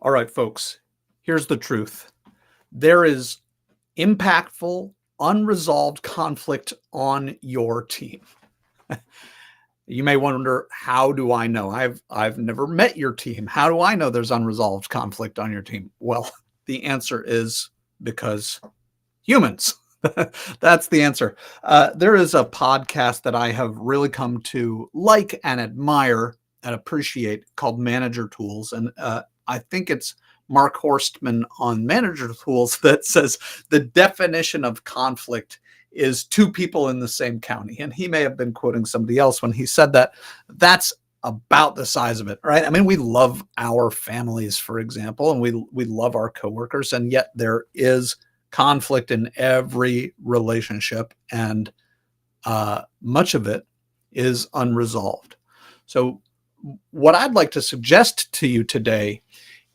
All right, folks, here's the truth. There is impactful, unresolved conflict on your team. You may wonder, how do I know? I've never met your team. How do I know there's unresolved conflict on your team? Well, the answer is because humans. That's the answer. There is a podcast that I have really come to like and admire and appreciate called Manager Tools. And I think it's Mark Horstman on Manager Tools that says the definition of conflict is two people in the same county. And he may have been quoting somebody else when he said that. That's about the size of it, right? I mean, we love our families, for example, and we love our coworkers, and yet there is conflict in every relationship, and much of it is unresolved. So what I'd like to suggest to you today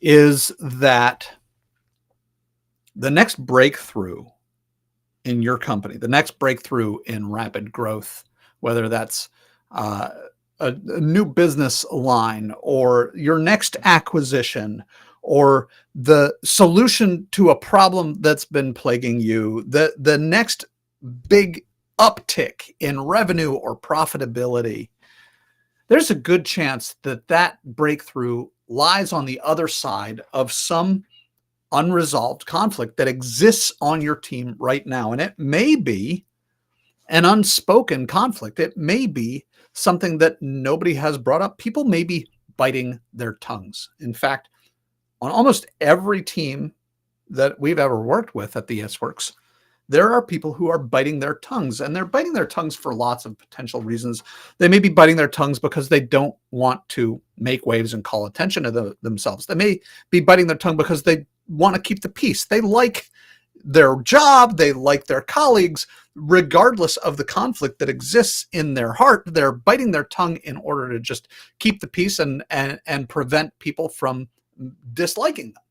is that the next breakthrough in your company, the next breakthrough in rapid growth, whether that's a new business line or your next acquisition or the solution to a problem that's been plaguing you, the next big uptick in revenue or profitability, there's a good chance that that breakthrough lies on the other side of some unresolved conflict that exists on your team right now. And it may be an unspoken conflict. It may be something that nobody has brought up. People may be biting their tongues. In fact, on almost every team that we've ever worked with at the S-Works, there are people who are biting their tongues, and they're biting their tongues for lots of potential reasons. They may be biting their tongues because they don't want to make waves and call attention to themselves. They may be biting their tongue because they want to keep the peace. They like their job, they like their colleagues, regardless of the conflict that exists in their heart. They're biting their tongue in order to just keep the peace and prevent people from disliking them.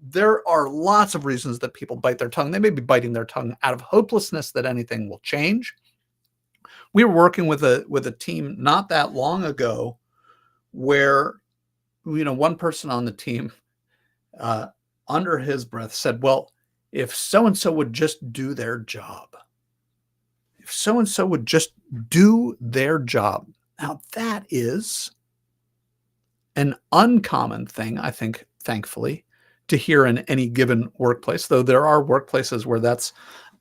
There are lots of reasons that people bite their tongue. They may be biting their tongue out of hopelessness that anything will change. We were working with a team not that long ago where, one person on the team, under his breath said, well, if so-and-so would just do their job, if so-and-so would just do their job. Now that is an uncommon thing, I think, thankfully, to hear in any given workplace, though there are workplaces where that's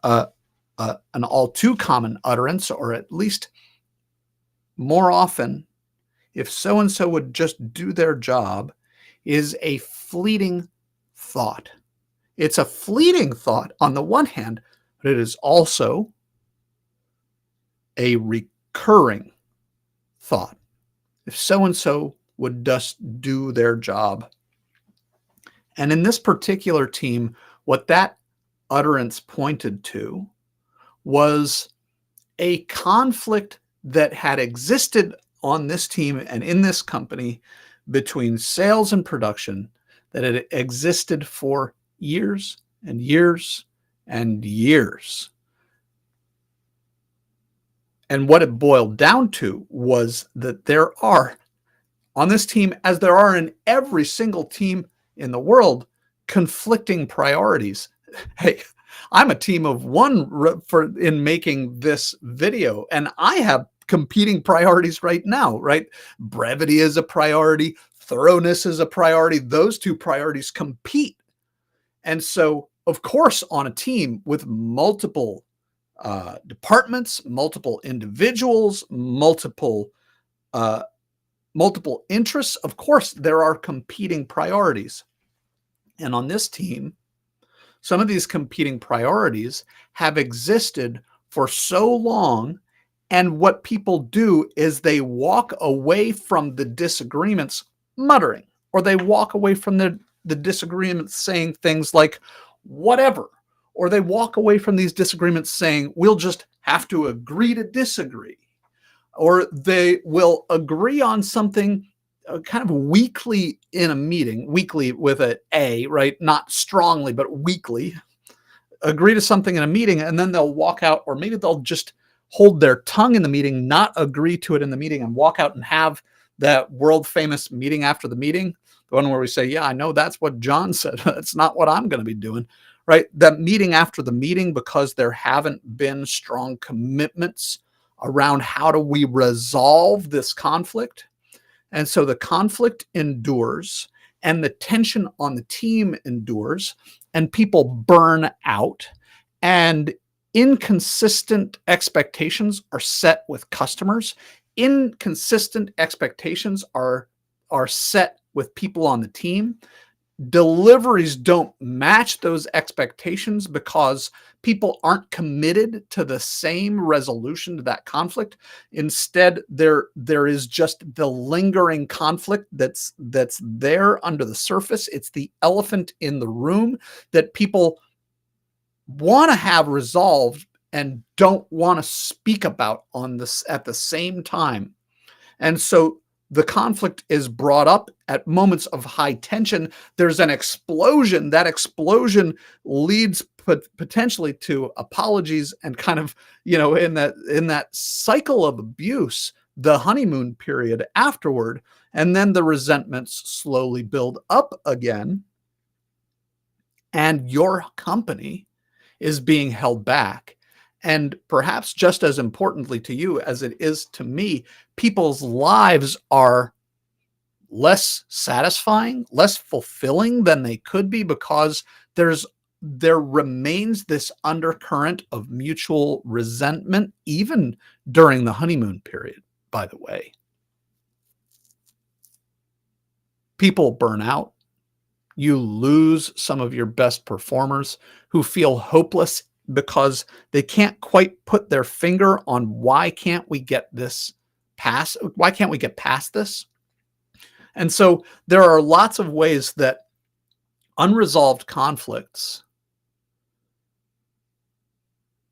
an all too common utterance, or at least more often, if so-and-so would just do their job, is a fleeting thought. It's a fleeting thought on the one hand, but it is also a recurring thought. If so-and-so would just do their job. And in this particular team, what that utterance pointed to was a conflict that had existed on this team and in this company between sales and production that had existed for years and years and years. And what it boiled down to was that there are, on this team, as there are in every single team in the world, conflicting priorities. Hey, I'm a team of one in making this video, and I have competing priorities right now, right? Brevity is a priority. Thoroughness is a priority. Those two priorities compete. And so, of course, on a team with multiple departments, multiple individuals, multiple interests, of course, there are competing priorities. And on this team, some of these competing priorities have existed for so long. And what people do is they walk away from the disagreements muttering, or they walk away from the disagreements saying things like, whatever, or they walk away from these disagreements saying, we'll just have to agree to disagree, or they will agree on something kind of weakly in a meeting, weakly with an A, right? Not strongly, but weakly, agree to something in a meeting, and then they'll walk out, or maybe they'll just hold their tongue in the meeting, not agree to it in the meeting, and walk out and have that world famous meeting after the meeting, the one where we say, yeah, I know that's what John said. That's not what I'm going to be doing, right? That meeting after the meeting, because there haven't been strong commitments around how do we resolve this conflict. And so the conflict endures and the tension on the team endures and people burn out, and inconsistent expectations are set with customers. Inconsistent expectations are set with people on the team. Deliveries don't match those expectations because people aren't committed to the same resolution to that conflict. Instead, there is just the lingering conflict that's there under the surface. It's the elephant in the room that people want to have resolved and don't want to speak about on this at the same time. And so the conflict is brought up at moments of high tension. There's an explosion. That explosion leads potentially to apologies and kind of, in that cycle of abuse, the honeymoon period afterward. And then the resentments slowly build up again. And your company is being held back. And perhaps just as importantly to you as it is to me, people's lives are less satisfying, less fulfilling than they could be because there remains this undercurrent of mutual resentment, even during the honeymoon period, by the way. People burn out. You lose some of your best performers who feel hopeless because they can't quite put their finger on why can't we get past this. And so there are lots of ways that unresolved conflicts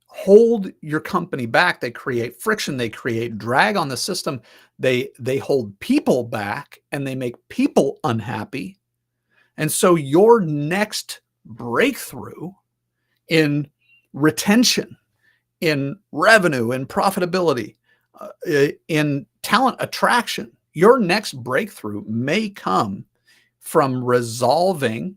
hold your company back. They create friction, they create drag on the system, they hold people back, and they make people unhappy. And so your next breakthrough in retention, in revenue, in profitability, in talent attraction, your next breakthrough may come from resolving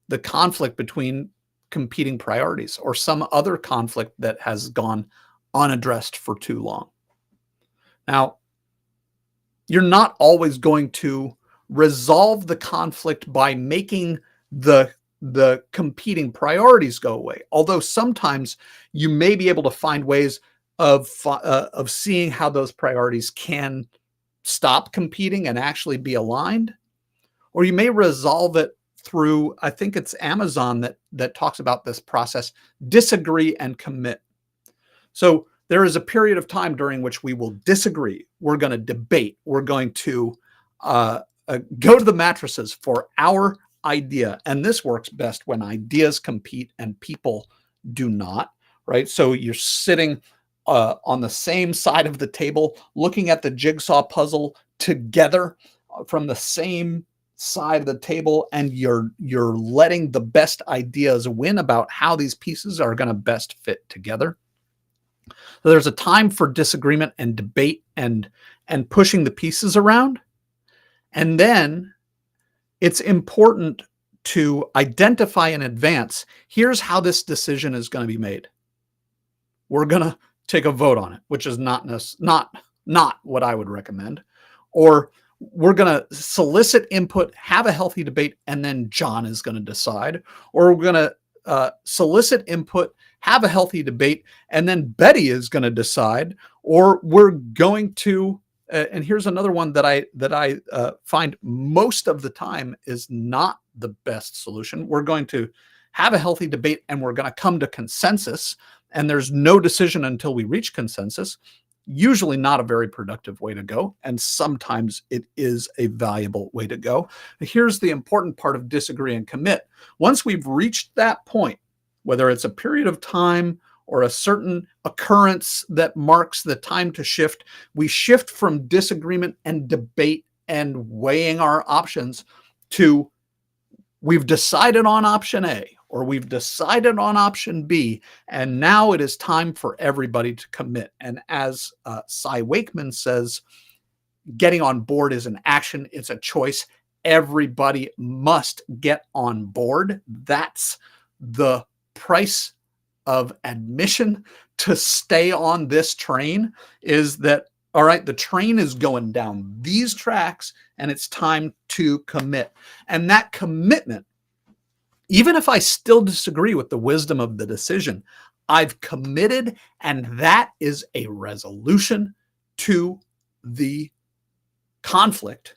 the conflict between competing priorities or some other conflict that has gone unaddressed for too long. Now, you're not always going to resolve the conflict by making the competing priorities go away. Although sometimes you may be able to find ways of seeing how those priorities can stop competing and actually be aligned. Or you may resolve it through, I think it's Amazon that talks about this process, disagree and commit. So there is a period of time during which we will disagree. We're going to debate. We're going to go to the mattresses for our idea. And this works best when ideas compete and people do not, right? So you're sitting on the same side of the table, looking at the jigsaw puzzle together from the same side of the table, and you're letting the best ideas win about how these pieces are going to best fit together. So there's a time for disagreement and debate and pushing the pieces around. And then it's important to identify in advance, here's how this decision is going to be made. We're going to take a vote on it, which is not what I would recommend. Or we're going to solicit input, have a healthy debate, and then John is going to decide. Or we're going to solicit input, have a healthy debate, and then Betty is going to decide. Or we're going to, and here's another one that I find most of the time is not the best solution. We're going to have a healthy debate, and we're going to come to consensus, and there's no decision until we reach consensus. Usually not a very productive way to go, and sometimes it is a valuable way to go. Here's the important part of disagree and commit. Once we've reached that point, whether it's a period of time or a certain occurrence that marks the time to shift, we shift from disagreement and debate and weighing our options to we've decided on option A, or we've decided on option B, and now it is time for everybody to commit. And as Cy Wakeman says, getting on board is an action. It's a choice. Everybody must get on board. That's the price of admission to stay on this train, is that, all right, the train is going down these tracks and it's time to commit. And that commitment, even if I still disagree with the wisdom of the decision, I've committed, and that is a resolution to the conflict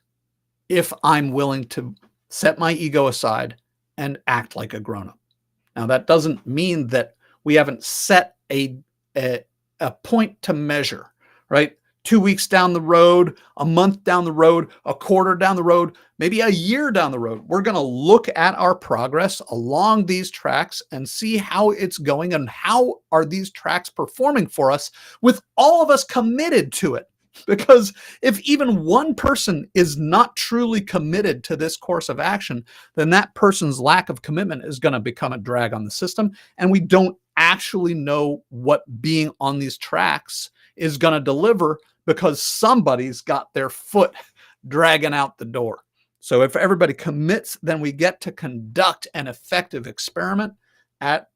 if I'm willing to set my ego aside and act like a grown-up. Now, that doesn't mean that we haven't set a point to measure, right? 2 weeks down the road, a month down the road, a quarter down the road, maybe a year down the road, we're going to look at our progress along these tracks and see how it's going and how are these tracks performing for us with all of us committed to it. Because if even one person is not truly committed to this course of action, then that person's lack of commitment is going to become a drag on the system. And we don't actually know what being on these tracks is going to deliver, because somebody's got their foot dragging out the door. So if everybody commits, then we get to conduct an effective experiment at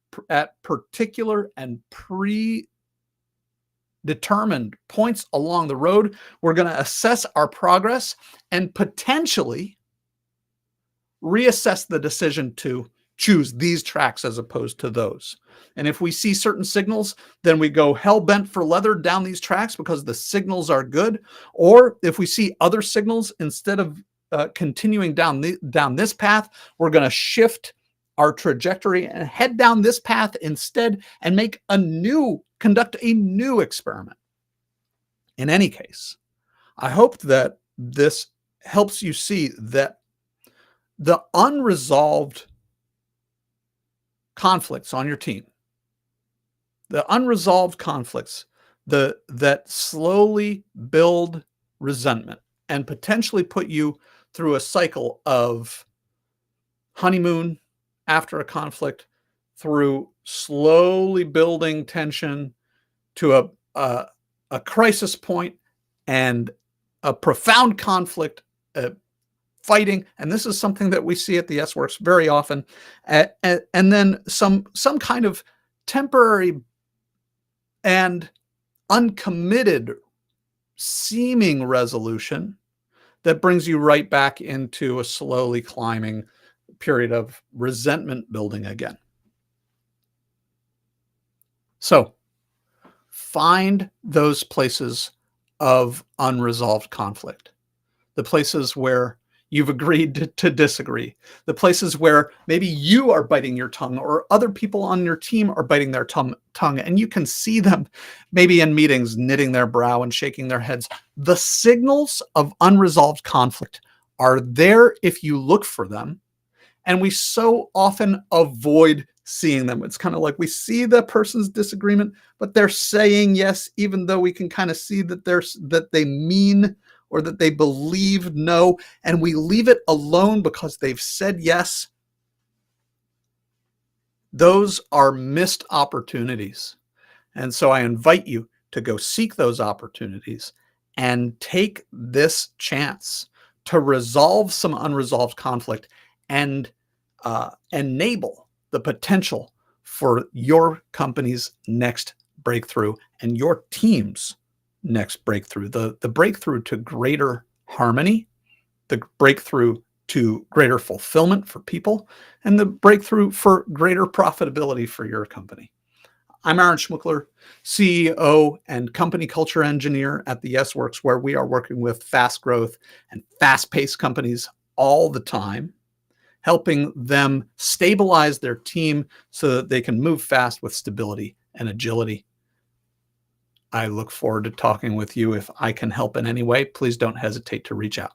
particular and predetermined points along the road. We're going to assess our progress and potentially reassess the decision to choose these tracks as opposed to those. And if we see certain signals, then we go hell bent for leather down these tracks because the signals are good. Or if we see other signals, instead of continuing down this path, we're going to shift our trajectory and head down this path instead and conduct a new experiment. In any case, I hope that this helps you see that the unresolved conflicts on your team, the unresolved conflicts that slowly build resentment and potentially put you through a cycle of honeymoon after a conflict, through slowly building tension to a crisis point and a profound conflict, fighting. And this is something that we see at the S Works very often. And then some kind of temporary and uncommitted seeming resolution that brings you right back into a slowly climbing period of resentment building again. So find those places of unresolved conflict, the places where you've agreed to disagree, the places where maybe you are biting your tongue or other people on your team are biting their tongue, and you can see them maybe in meetings knitting their brow and shaking their heads. The signals of unresolved conflict are there if you look for them, and we so often avoid seeing them. It's kind of like we see the person's disagreement, but they're saying yes, even though we can kind of see that they mean or that they believe no, and we leave it alone because they've said yes. Those are missed opportunities. And so I invite you to go seek those opportunities and take this chance to resolve some unresolved conflict and enable the potential for your company's next breakthrough and your team's next breakthrough, the breakthrough to greater harmony, the breakthrough to greater fulfillment for people, and the breakthrough for greater profitability for your company. I'm Aaron Schmuckler, CEO and company culture engineer at the S Works, where we are working with fast growth and fast-paced companies all the time, helping them stabilize their team so that they can move fast with stability and agility. I look forward to talking with you. If I can help in any way, please don't hesitate to reach out.